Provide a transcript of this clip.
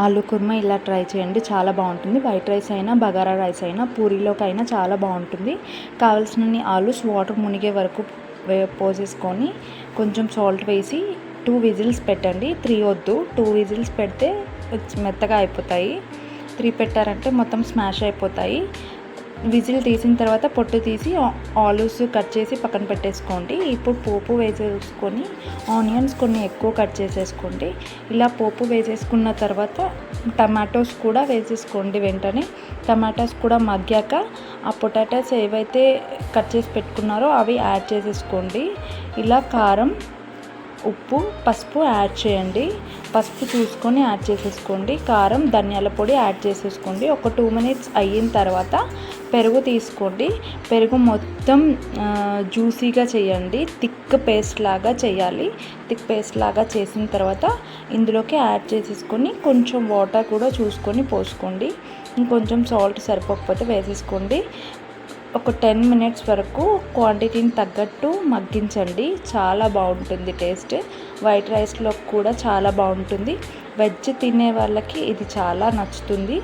ఆలు కుర్మా ఇలా ట్రై చేయండి, చాలా బాగుంటుంది. వైట్ రైస్ అయినా బగారా రైస్ అయినా పూరీలోకైనా చాలా బాగుంటుంది. కావాల్సినన్ని ఆలూస్ వాటర్ మునిగే వరకు పోసేసుకొని కొంచెం సాల్ట్ వేసి 2 విజిల్స్ పెట్టండి. 3 వద్దు, 2 విజిల్స్ పెడితే మెత్తగా అయిపోతాయి. 3 పెట్టారంటే మొత్తం స్మాష్ అయిపోతాయి. విజిల్ తీసిన తర్వాత పొట్టు తీసి ఆలూస్ కట్ చేసి పక్కన పెట్టేసుకోండి. ఇప్పుడు పోపు వేసేసుకొని ఆనియన్స్ కొన్ని ఎక్కువ కట్ చేసేసుకోండి. ఇలా పోపు వేసేసుకున్న తర్వాత టమాటోస్ కూడా వేసేసుకోండి. వెంటనే టమాటోస్ కూడా మగ్గాక ఆ పొటాటోస్ ఏవైతే కట్ చేసి పెట్టుకున్నారో అవి యాడ్ చేసేసుకోండి. ఇలా కారం, ఉప్పు, పసుపు యాడ్ చేయండి. పసుపు చూసుకొని యాడ్ చేసేసుకోండి. కారం, ధనియాల పొడి యాడ్ చేసేసుకోండి. ఒక 2 మినిట్స్ అయిన తర్వాత పెరుగు తీసుకోండి. పెరుగు మొత్తం జ్యూసీగా చేయండి. థిక్ పేస్ట్ లాగా చేయాలి. థిక్ పేస్ట్ లాగా చేసిన తర్వాత ఇందులోకి యాడ్ చేసేసుకొని కొంచెం వాటర్ కూడా చూసుకొని పోసుకోండి. ఇంకొంచెం సాల్ట్ సరిపోకపోతే వేసేసుకోండి. ఒక 10 మినిట్స్ వరకు క్వాంటిటీని తగ్గట్టు మగ్గించండి. చాలా బాగుంటుంది టేస్ట్. వైట్ రైస్లో కూడా చాలా బాగుంటుంది. వెజ్ తినే వాళ్ళకి ఇది చాలా నచ్చుతుంది.